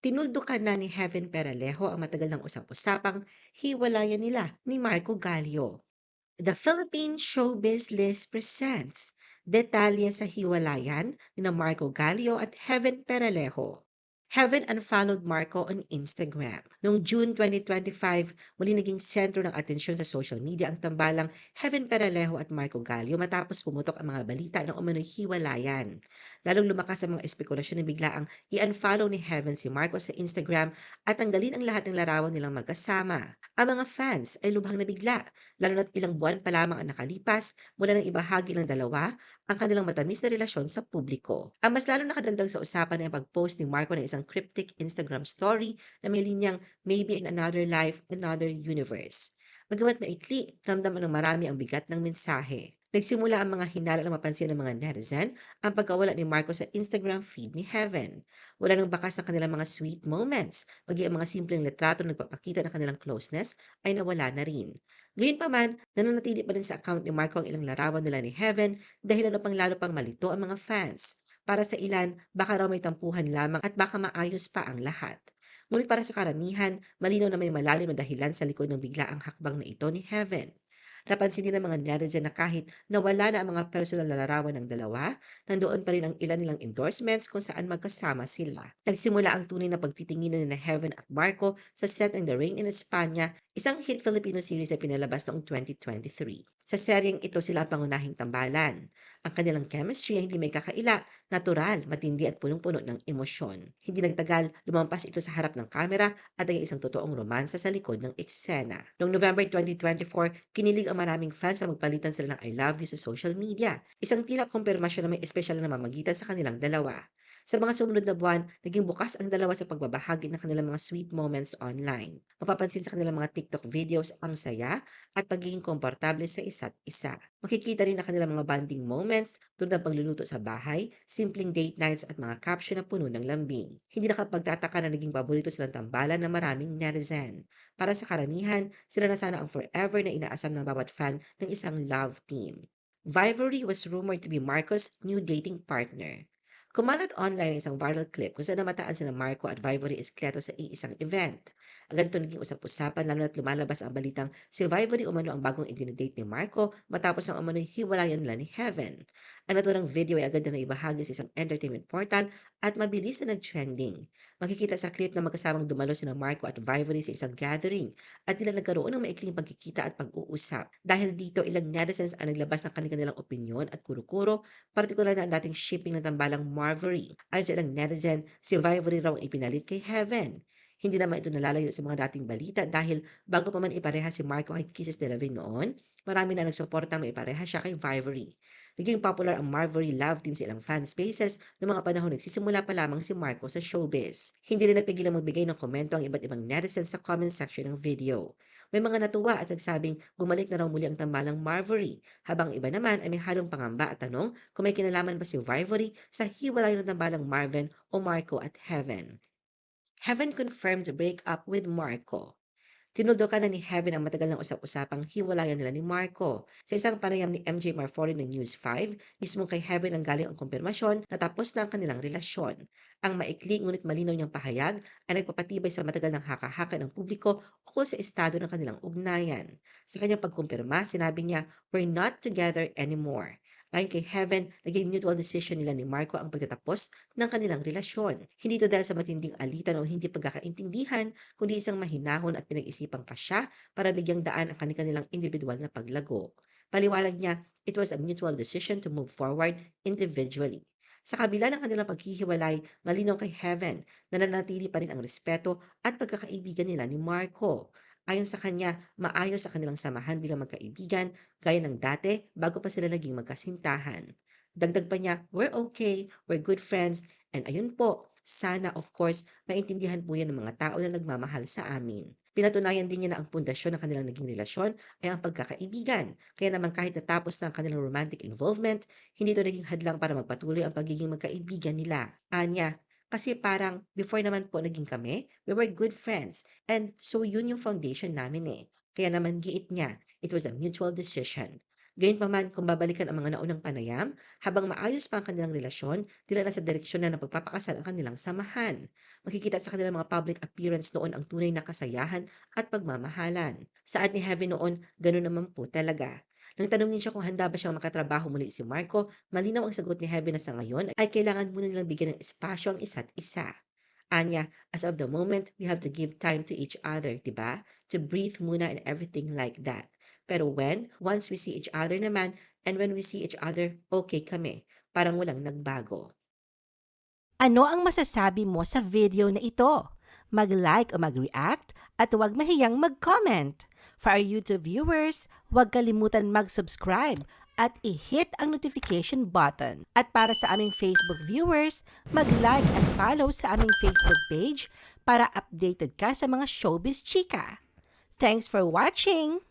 Tinuldukan na ni Heaven Peralejo ang matagal ng usap-usapang hiwalayan nila ni Marco Gallio. The Philippine Showbiz List presents detalye sa hiwalayan ni Marco Gallio at Heaven Peralejo. Heaven unfollowed Marco on Instagram. Noong June 2025, muli naging sentro ng atensyon sa social media ang tambalang Heaven Peralejo at Marco Gallio matapos pumutok ang mga balita ng umano'y hiwalayan. Lalong lumakas ang mga espekulasyon na biglaang i-unfollow ni Heaven si Marco sa Instagram at tanggalin ang lahat ng larawan nilang magkasama. Ang mga fans ay lubhang nabigla, lalo na't ilang buwan pa lamang ang nakalipas mula ng ibahagi ng dalawa ang kanilang matamis na relasyon sa publiko. Ang mas lalong nakadagdag sa usapan ay ang pag-post ni Marco ng isang cryptic Instagram story na may linyang "Maybe in another life, another universe." Bagamat maikli, ramdam ng marami ang bigat ng mensahe. Nagsimula ang mga hinala na mapansin ng mga netizen ang pagkawala ni Marco sa Instagram feed ni Heaven. Wala nang bakas ng kanilang mga sweet moments, maging ang mga simpleng litrato na nagpapakita ng kanilang closeness ay nawala na rin. Gayunpaman, nananatili pa rin sa account ni Marco ang ilang larawan nila ni Heaven dahil lalo pang malito ang mga fans. Para sa ilan, baka raw may tampuhan lamang at baka maayos pa ang lahat. Ngunit para sa karamihan, malinaw na may malalim na dahilan sa likod ng biglaang hakbang na ito ni Heaven. Napansin din ng mga netizen na kahit nawala na ang mga personal na larawan ng dalawa, nandoon pa rin ang ilan nilang endorsements kung saan magkasama sila. Nagsimula ang tunay na pagtitinginan ni na Heaven at Marco sa set ng The Rain in España, isang hit Filipino series na pinalabas noong 2023. Sa seryeng ito sila ang pangunahing tambalan. Ang kanilang chemistry ay hindi may kakaila, natural, matindi at punong-puno ng emosyon. Hindi nagtagal, lumampas ito sa harap ng kamera at naging isang totoong romansa sa likod ng eksena. Noong November 2024, kinilig ang maraming fans na magpalitan sila ng I love you sa social media. Isang tila kumpirmasyon na may espesyal na namamagitan sa kanilang dalawa. Sa mga sumunod na buwan, naging bukas ang dalawa sa pagbabahagi ng kanilang mga sweet moments online. Mapapansin sa kanilang mga TikTok videos ang saya at pagiging komportable sa isa't isa. Makikita rin ang kanilang mga bonding moments tulad ng pagluluto sa bahay, simpleng date nights at mga caption na puno ng lambing. Hindi nakapagtataka na naging paborito silang tambalan ng maraming netizen. Para sa karamihan, sila na sana ang forever na inaasam ng bawat fan ng isang love team. Vivory was rumored to be Marco's new dating partner. Kumalat online ang isang viral clip kung saan namataan sina Marco at Vivory Escleto sa iisang event. Agad ito naging usap-usapan lalo na't lumalabas ang balitang si Vivory umano ang bagong idinidate ni Marco matapos ang umano'y hiwalayan nila ni Heaven. Ang naturang video ay agad na naibahagi sa isang entertainment portal at mabilis na nag-trending. Makikita sa clip na magkasamang dumalo sina Marco at Vivory sa isang gathering at tila nagkaroon ng maikling pagkikita at pag-uusap. Dahil dito, ilang netizens ang naglabas ng kanilang opinyon at kuro-kuro, partikular na ang dating shipping ng tambalang Marvery. Ayon sa ilang netizen, si Vivory raw ang ipinalit kay Heaven. Hindi naman ito nalalayo sa mga dating balita dahil bago pa man ipareha si Marco kay Kisses de la Vie noon, marami na nagsuportang maipareha siya kay Vivory. Naging popular ang Marvery love team sa ilang fan spaces noong mga panahon nagsisimula pa lamang si Marco sa showbiz. Hindi rin napigilang magbigay ng komento ang iba't ibang netizens sa comment section ng video. May mga natuwa at nagsabing bumalik na raw muli ang tambalang Marvery, habang iba naman ay may halong pangamba at tanong kung may kinalaman ba si Vivory sa hiwalay ng tambalang Marvin o Marco at Heaven. Heaven confirmed the breakup with Marco. Tinuldukan na ni Heaven ang matagal ng usap-usapang hiwalayan nila ni Marco. Sa isang panayam ni MJ Marfori ng News 5, mismo kay Heaven ang galing ang kumpirmasyon na tapos na ang kanilang relasyon. Ang maikli ngunit malinaw niyang pahayag ay nagpapatibay sa matagal ng haka-haka ng publiko ukol sa estado ng kanilang ugnayan. Sa kanyang pagkumpirma, sinabi niya, "We're not together anymore." Ayon kay Heaven, naging mutual decision nila ni Marco ang pagtatapos ng kanilang relasyon. Hindi ito dahil sa matinding alitan o hindi pagkakaintindihan, kundi isang mahinahon at pinag-isipang pasya para bigyang daan ang kanilang individual na paglago. Paliwanag niya, it was a mutual decision to move forward individually. Sa kabila ng kanilang paghihiwalay, malinaw kay Heaven na nanatili pa rin ang respeto at pagkakaibigan nila ni Marco. Ayon sa kanya, maayos sa kanilang samahan bilang magkaibigan gaya ng dati bago pa sila naging magkasintahan. Dagdag pa niya, we're okay, we're good friends, and ayun po, sana of course, maintindihan po yan ng mga tao na nagmamahal sa amin. Pinatunayan din niya na ang pundasyon ng kanilang naging relasyon ay ang pagkakaibigan. Kaya naman kahit natapos na ang kanilang romantic involvement, hindi ito naging hadlang para magpatuloy ang pagiging magkaibigan nila. Anya, kasi parang before naman po naging kami, we were good friends. And so yun yung foundation namin eh. Kaya naman giit niya, it was a mutual decision. Gayunpaman, kung babalikan ang mga naunang panayam, habang maayos pa ang kanilang relasyon, tila nasa direksyon na ng pagpapakasal ang kanilang samahan. Makikita sa kanilang mga public appearance noon ang tunay na kasayahan at pagmamahalan. Saad ni Heaven noon, gano'n naman po talaga. Nang tanungin siya kung handa ba siyang makatrabaho muli si Marco, malinaw ang sagot ni Heaven na sa ngayon ay kailangan muna nilang bigyan ng espasyo ang isa't isa. Anya, as of the moment, we have to give time to each other, di ba? To breathe muna and everything like that. Pero once we see each other naman, and when we see each other, okay kami. Parang walang nagbago. Ano ang masasabi mo sa video na ito? Mag-like o mag-react at huwag mahiyang mag-comment. For our YouTube viewers, huwag kalimutan mag-subscribe at i-hit ang notification button. At para sa aming Facebook viewers, mag-like at follow sa aming Facebook page para updated ka sa mga showbiz chika. Thanks for watching!